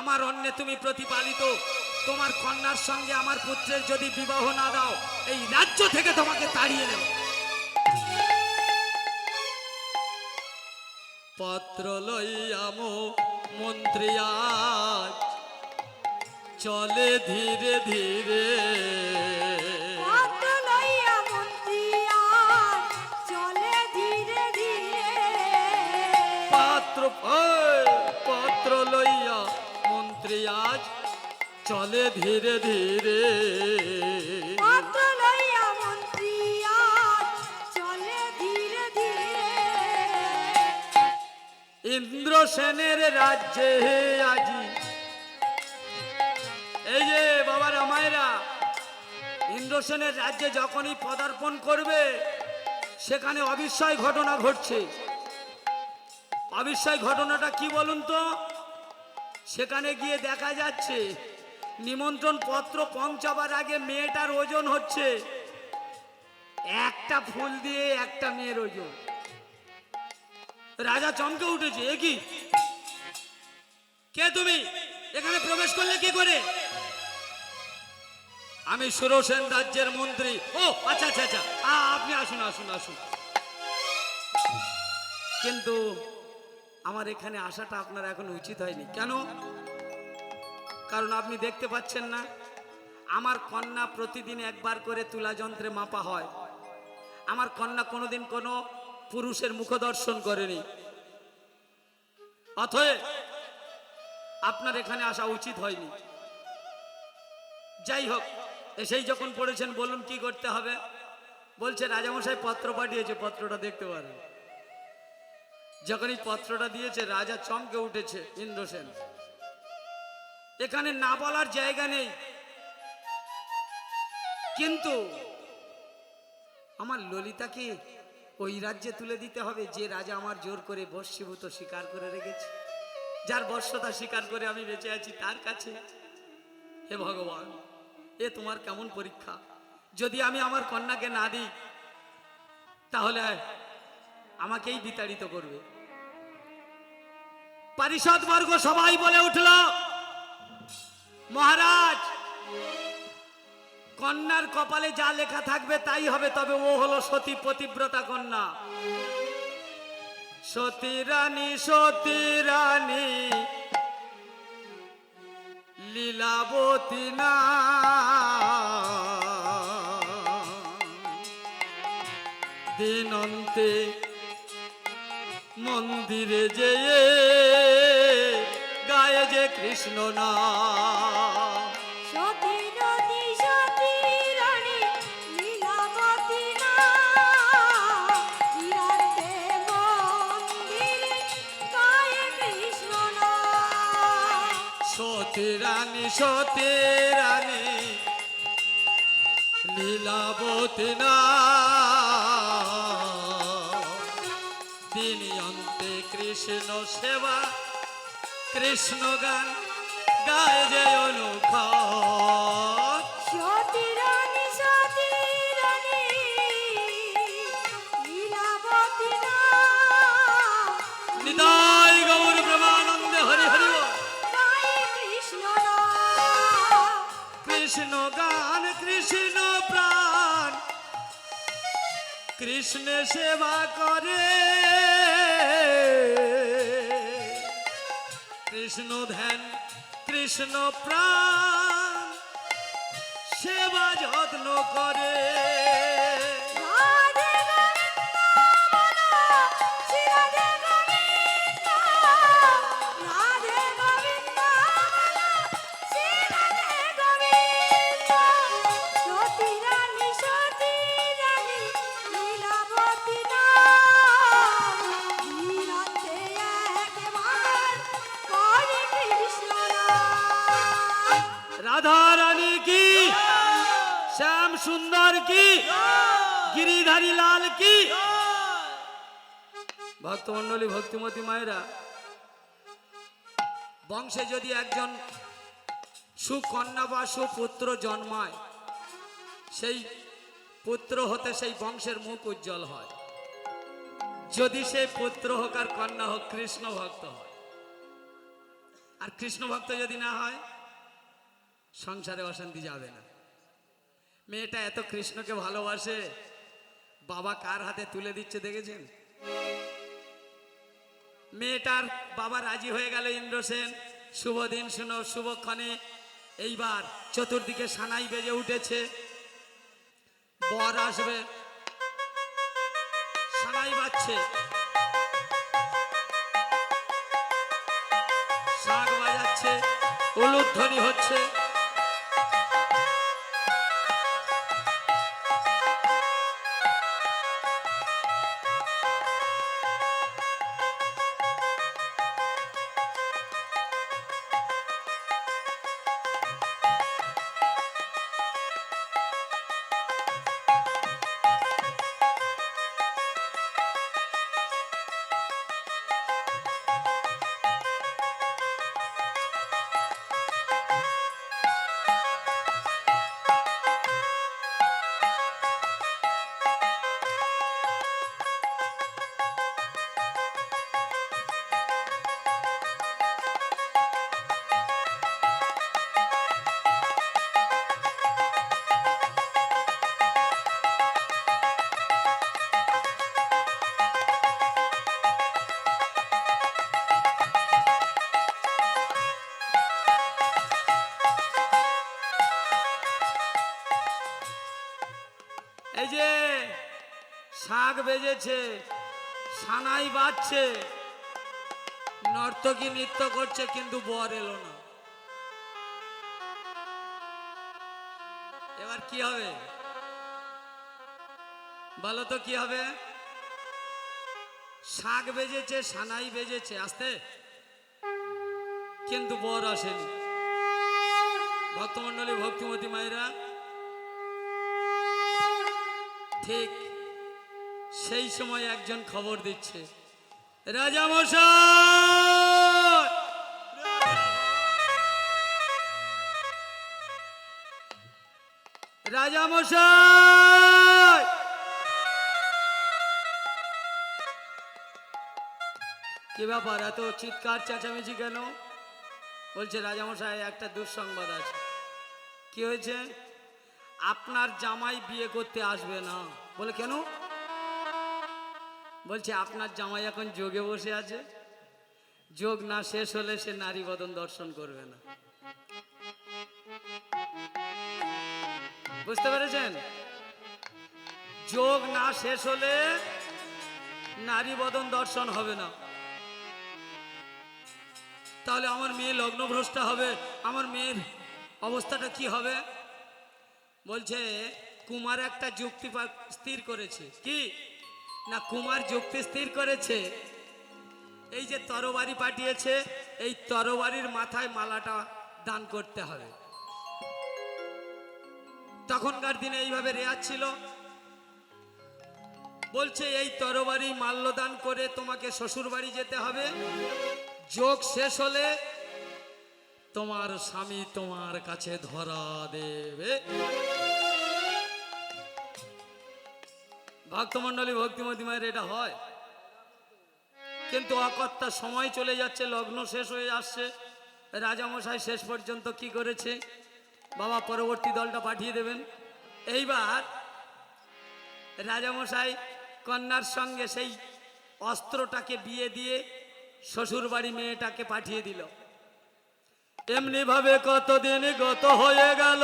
আমার অন্যে তুমি প্রতিপালিত, তোমার কন্যার সঙ্গে আমার পুত্রের যদি বিবাহ না দাও, এই রাজ্য থেকে তোমাকে তাড়িয়ে দেব। পত্র লইয়ামো মন্ত্রী আজ চলে ধীরে ধীরে, পত্র লইয়া মন্ত্রী আজ চলে ধীরে ধীরে, ইন্দ্রসেনের রাজ্যে আজি। এই যে বাবা রামায়রা, ইন্দ্রসেনের রাজ্যে যখনই পদার্পণ করবে সেখানে অবিস্ময় ঘটনা ঘটছে। অবিস্ময় ঘটনাটা কি বলুন তো? সেখানে গিয়ে দেখা যাচ্ছে নিমন্ত্রণ পত্র পৌঁছাবার আগে মেয়েটার ওজন হচ্ছে একটা ফুল দিয়ে একটা মেয়ের ওজন। রাজা চমকে উঠেছে, এ কি? কে তুমি? এখানে প্রবেশ করলে কি করে? আমি সুরসেন রাজ্যের মন্ত্রী। ও আচ্ছা আচ্ছা আচ্ছা, আপনি আসুন আসুন আসুন। কিন্তু আমার এখানে আসাটা আপনার এখন উচিত হয়নি। কেন? কারণ আপনি দেখতে পাচ্ছেন না আমার কন্যা প্রতিদিন একবার করে তুলা যন্ত্রে মাপা হয়। আমার কন্যা কোনোদিন কোনো পুরুষের মুখ দর্শন করেনি। অতএব আপনার এখানে আসা উচিত হয়নি। যাই হোক, এসেই যখন পড়েছেন বলুন কি করতে হবে। বলছে রাজামশাই পত্র পাঠিয়েছে, পত্রটা দেখতে পারেন। যখন এই পত্রটা দিয়েছে রাজা চমকে উঠেছে ইন্দ্রসেন। এখানে না বলার জায়গা নেই, কিন্তু আমার ললিতাকে ওই রাজ্যে তুলে দিতে হবে যে রাজা আমার জোর করে বশীভূত স্বীকার করে রেখেছে, যার বশ্যতা স্বীকার করে আমি বেঁচে আছি তার কাছে। হে ভগবান, এ তোমার কেমন পরীক্ষা! যদি আমি আমার কন্যাকে না দিই তাহলে আমাকেই বিতাড়িত করবে। পারিষদ বর্গ সবাই বলে উঠল, মহারাজ, কন্যার কপালে যা লেখা থাকবে তাই হবে, তবে ও হলো সতী পতিব্রতা কন্যা। সতী রানী, সতী রানী লীলাবতী না, দিনন্তে মন্দিরে যেয়ে গায়ে যে কৃষ্ণ নাম। সতী রানী, সতী রানী লীলাবতী না, দিন অন্তে কৃষ্ণ সেবা কৃষ্ণ গান গায়ে যে অনুখা। নিতাই গৌর ব্রহ্মানন্দে হরি হরি বল। কৃষ্ণ গান কৃষ্ণ প্রাণ, কৃষ্ণ সেবা করে, কৃষ্ণ ধ্যান কৃষ্ণ প্রাণ, সেবা যত্ন করে। রাধা রানী কি, শ্যাম সুন্দর কি, গিরিধারী লাল কি। ভক্তমন্ডলী, ভক্তিমতী মায়েরা, বংশে যদি একজন সুকন্যা বা সুপুত্র জন্মায়, সেই পুত্র হতে সেই বংশের মুখ উজ্জ্বল হয়। যদি সেই পুত্র হোক আর কন্যা হোক কৃষ্ণ ভক্ত হয়। আর কৃষ্ণ ভক্ত যদি না হয় সংসারে অশান্তি যাবে না। মেয়েটা এত কৃষ্ণকে ভালোবাসে, বাবা কার হাতে তুলে দিচ্ছে দেখেছেন? মেয়েটার বাবা রাজি হয়ে গেল ইন্দ্রসেন। শুভ দিন শুনো, শুভক্ষণে এইবার চতুর্দিকে সানাই বেজে উঠেছে, বর আসবে, সানাই বাজছে, শাঁখ বাজাচ্ছে, উলুধ্বনি হচ্ছে। এই যে শাঁখ বেজেছে, সানাই বাজছে, নর্তকী নৃত্য করছে, কিন্তু বর এলো না। এবার কি হবে বলো তো, কি হবে? শাঁখ বেজেছে, সানাই বেজেছে, আসতে, কিন্তু বর আসেনি। ভক্তমণ্ডলী, ভক্তিমতী মায়েরা, ঠিক সেই সময় একজন খবর দিচ্ছে, রাজামশাই, রাজামশাই। কি ব্যাপার, এত চিৎকার চেঁচামেচি কেন? বলছে রাজামশাই, একটা দুঃসংবাদ আছে। কি হয়েছে? আপনার জামাই বিয়ে করতে আসবে না। বলে কেন? বলছে আপনার জামাই এখন যোগে বসে আছে, যোগ না শেষ হলে সে নারী বদন দর্শন করবে না। বুঝতে পেরেছেন? যোগ না শেষ হলে নারী বদন দর্শন হবে না। তাহলে আমার মেয়ে লগ্নভ্রষ্ট হবে, আমার মেয়ের অবস্থাটা কি হবে? বলছে কুমার একটা যুক্তি স্থির করেছে। কি না, কুমার যুক্তি স্থির করেছে, এই যে তরবারি পাঠিয়েছে, এই তরবারির মাথায় মালাটা দান করতে হবে। তখনকার দিনে এইভাবে রেয়াজ ছিল। বলছে এই তরবারি মাল্যদান করে তোমাকে শ্বশুর বাড়ি যেতে হবে, যোগ শেষ হলে তোমার স্বামী তোমার কাছে ধরা দেবে। ভক্তমণ্ডলী, ভক্তিমতী মায়ের এটা হয়, কিন্তু অকর্তা সময় চলে যাচ্ছে, লগ্ন শেষ হয়ে আসছে। রাজামশাই শেষ পর্যন্ত কি করেছে, বাবা পরবর্তী দলটা পাঠিয়ে দেবেন। এইবার রাজামশাই কন্যার সঙ্গে সেই অস্ত্রটাকে বিয়ে দিয়ে শ্বশুর বাড়ি মেয়েটাকে পাঠিয়ে দিল। এমনি ভাবে কতদিন গত হয়ে গেল,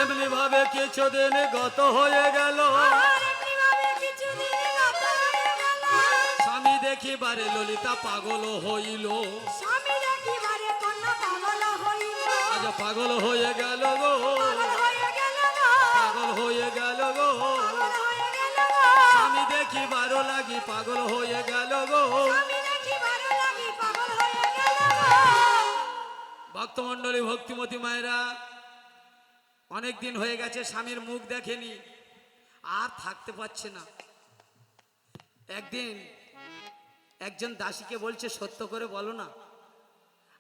এমনি ভাবে কিছুদিন গত হয়ে গেল। স্বামী দেখিবারে ললিতা পাগল হইল, আজ পাগল হয়ে গেল গো, পাগল হয়ে গেল গো। স্বামী দেখিবারও লাগি পাগল হয়ে গেল গো। ভক্তমণ্ডলী, ভক্তিমতী মায়েরা, অনেক দিন হয়ে গেছে স্বামীর মুখ দেখেনি, আর থাকতে পারছে না। একদিন একজন দাসীকে বলছে, সত্য করে বলো না,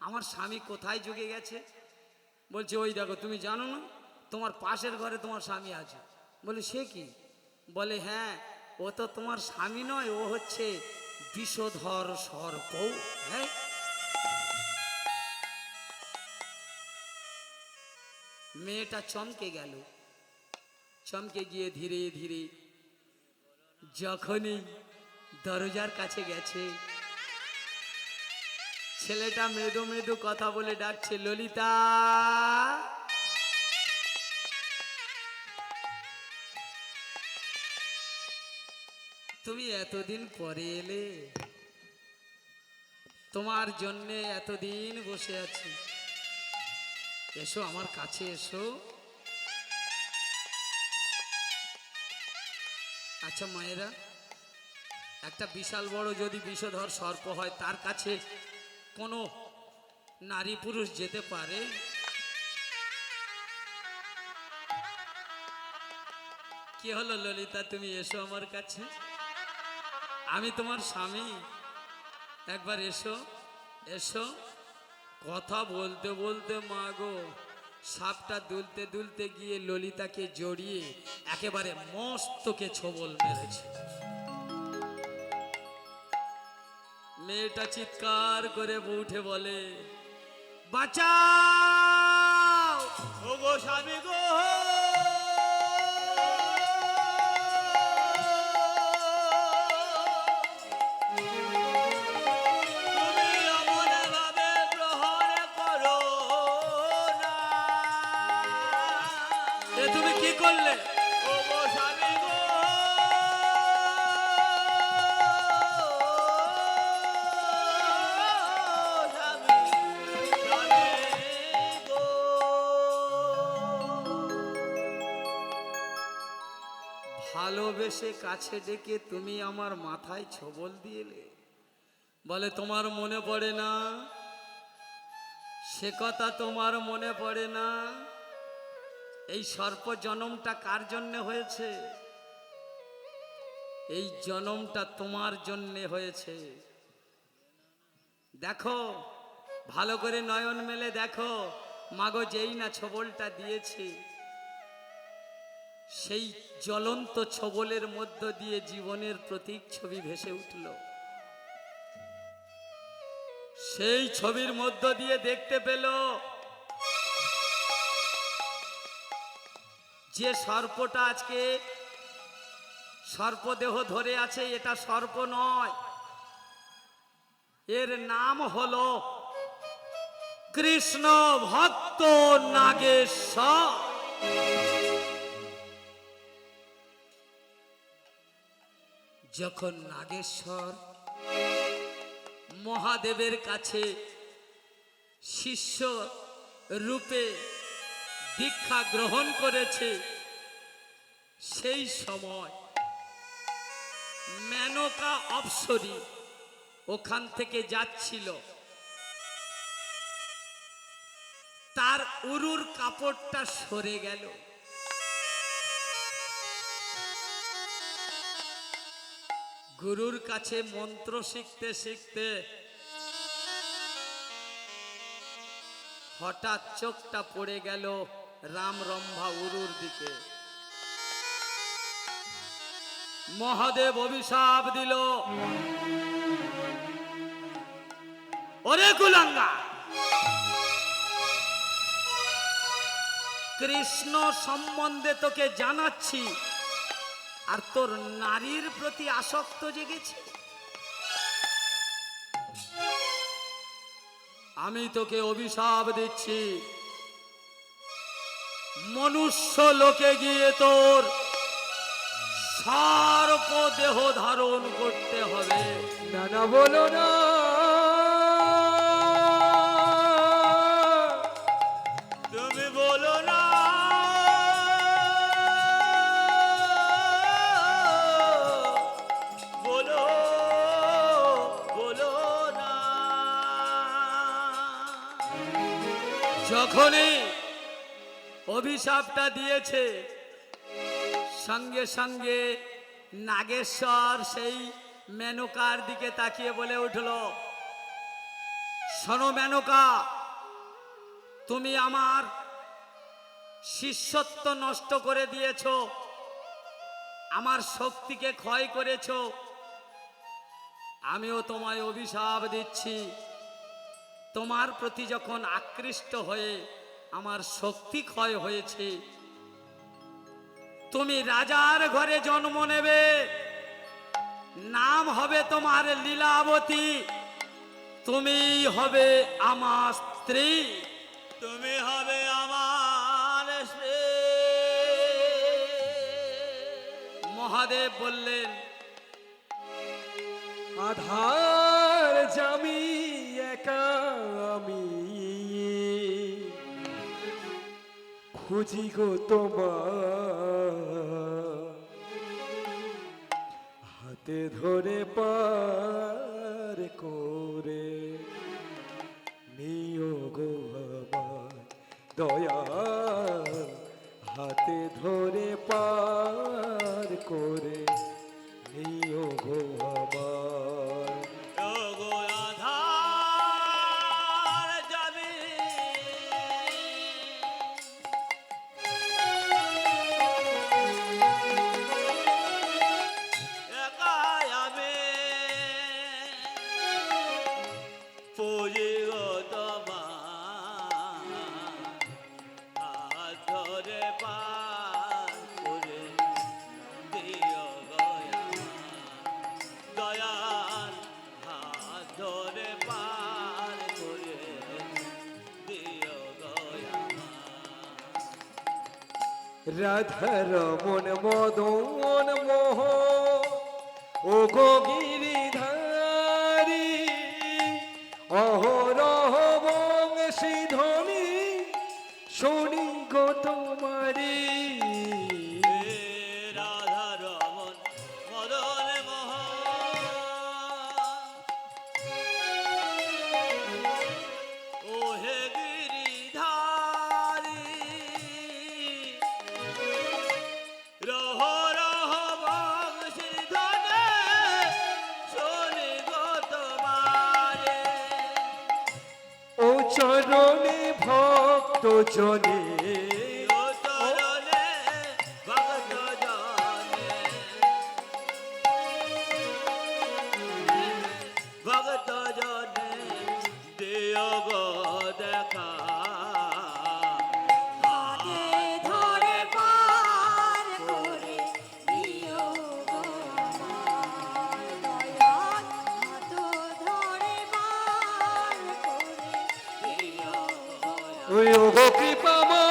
আমার স্বামী কোথায় যোগে গেছে? বলছে ওই দেখো, তুমি জানো না তোমার পাশের ঘরে তোমার স্বামী আছে। বলে সে কি? বলে হ্যাঁ, ও তো তোমার স্বামী নয়, ও হচ্ছে বিষধর সর্প। হ্যাঁ, মেয়েটা চমকে গেল। চমকে গিয়ে ধীরে ধীরে যখনই দরজার কাছে গেছে, ছেলেটা মৃদু মৃদু কথা বলে ডাকছে, ললিতা। তুমি এতদিন পরে এলে, তোমার জন্যে এতদিন বসে আছি, এসো আমার কাছে এসো। আচ্ছা মায়েরা, একটা বিশাল বড় যদি বিষধর সর্প হয়, তার কাছে কোনো নারী পুরুষ যেতে পারে? কি হলো ললিতা, তুমি এসো আমার কাছে, আমি তোমার স্বামী, একবার এসো এসো। কথা বলতে বলতে মা গো, সাপটা দুলতে দুলতে গিয়ে ললিতাকে জড়িয়ে একেবারে মস্তকে ছোবল মেরেছে। মেয়েটা চিৎকার করে উঠে বলে, বাঁচাও ও গো স্বামী গো। তুমি কি করলে? ও গো স্বামী গো, ভালোবেসে কাছে ডেকে তুমি আমার মাথায় ছোবল দিয়েলে। বলে তোমার মনে পড়ে না? সে কথা তোমার মনে পড়ে না? এই সর্প জনমটা কার জন্য হয়েছে? এই জনমটা তোমার জন্য হয়েছে। দেখো, ভালো করে নয়ন মেলে দেখো, মাগো যেই না ছোবলটা দিয়েছে, সেই জ্বলন্ত ছোবলের মধ্য দিয়ে জীবনের প্রতীক ছবি ভেসে উঠল। সেই ছবির মধ্য দিয়ে দেখতে পেল যে সর্পটা আজকে সর্পদেহ ধরে আছে, এটা সর্প নয়, এর নাম হলো কৃষ্ণ ভক্ত নাগেশ্বর। যখন নাগেশ্বর মহাদেবের কাছে শিষ্য রূপে দীক্ষা গ্রহণ করেছে, সেই সময় মেনকা অপ্সরী ওখান থেকে যাচ্ছিল। তার উরুর কাপড়টা সরে গেল। গুরুর কাছে মন্ত্র শিখতে শিখতে হঠাৎ চোখটা পড়ে গেল রামরম্ভা উরুর দিকে। মহাদেব অভিশাপ দিল, ওরে কুলাঙ্গা, কৃষ্ণ সম্বন্ধে তোকে জানাচ্ছি, আর তোর নারীর প্রতি আসক্ত জেগেছে। আমি তোকে অভিশাপ দিচ্ছি, মনুষ্য লোকে গিয়ে তোর সর্প দেহ ধারণ করতে হবে। না না বলো না, তুমি বলো না, বলো বলো না। যখনই অভিশাপটা দিয়েছে, সঙ্গে সঙ্গে নাগেশ্বর সেই মেনকার দিকে তাকিয়ে বলে উঠল, শোনো মেনকা, তুমি আমার শিষ্যত্ব নষ্ট করে দিয়েছ, আমার শক্তিকে ক্ষয় করেছ, আমিও তোমায় অভিশাপ দিচ্ছি, তোমার প্রতি যখন আকৃষ্ট হয়ে আমার শক্তি ক্ষয় হয়েছে, তুমি রাজার ঘরে জন্ম নেবে, নাম হবে তোমার লীলাবতী, তুমি হবে আমার স্ত্রী। তুমি হবে আমার স্ত্রী। মহাদেব বললেন, আধার জামি একা আমি খুঁজি গো তোমার, হাতে ধরে পার করে নিও গো আমার দয়া, হাতে ধরে পার করে নিও গো আমার। ওগো আধার যাবে একা আমি পুজি গো তোমার, হাত ধরে পার করে দিও গো আমার দয়াল, হাত ধরে পার করে দিও গো আমার। রাধা রমন মদন মোহ ও গো গিরিধারী, অহরহ বংশী ধ্বনি শুনি গো তোমারি। রাধা রমন মদন মোহন, ও হে গিরিধারী, রহ রহ বংশী ধ্বনি শুনি গো তোমারে। ও চরণে ভক্ত জনে, ও চরণে ভক্ত জনে, ভক্ত জনে দিও গো দেখা। হাতে ধরে পার করে দিও গো আমার দয়াল, হাত ধরে পার করে দিও গো ওই ও গো কৃপাময়,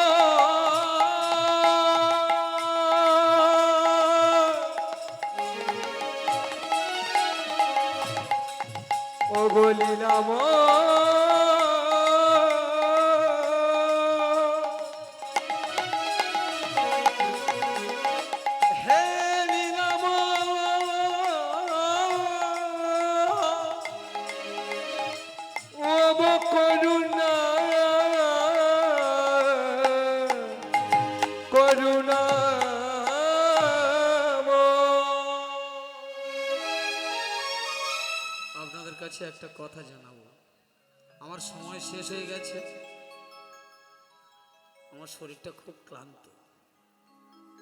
ও গো লীলাময়, হে লীলাময়, ও গো করুণা আপনাদের কাছে একটা কথা জানাবো, আমার সময় শেষ হয়ে গেছে, আমার শরীরটা খুব ক্লান্ত,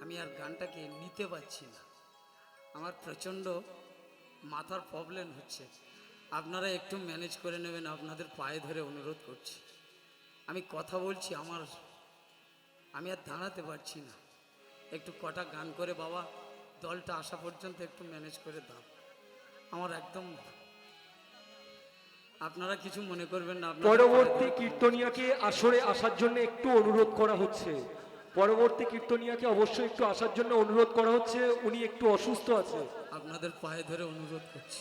আমি আর গানটাকে নিতে পারছি না, আমার প্রচণ্ড মাথার প্রবলেম হচ্ছে, আপনারা একটু ম্যানেজ করে নেবেন, আপনাদের পায়ে ধরে অনুরোধ করছি। আমি কথা বলছি, আমি আর দাঁড়াতে পারছি না, একটু কটা গান করে বাবা দলটা আসা পর্যন্ত একটু ম্যানেজ করে দাও, আমার একদম, আপনারা কিছু মনে করবেন না। আপনাদের পরবর্তী পায়ে ধরে- কীর্তনিয়াকে আসরে আসার জন্য একটু অনুরোধ করা হচ্ছে, পরবর্তী কীর্তনিয়াকে অবশ্যই একটু আসার জন্য অনুরোধ করা হচ্ছে, উনি একটু অসুস্থ আছে। আপনাদের পায়ে ধরে অনুরোধ করছি।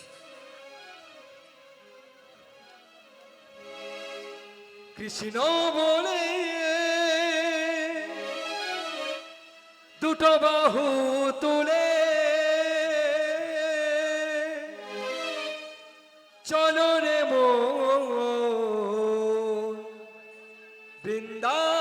কৃষ্ণ বলে দুটো বাহু তুলে চলো রে মন বৃন্দা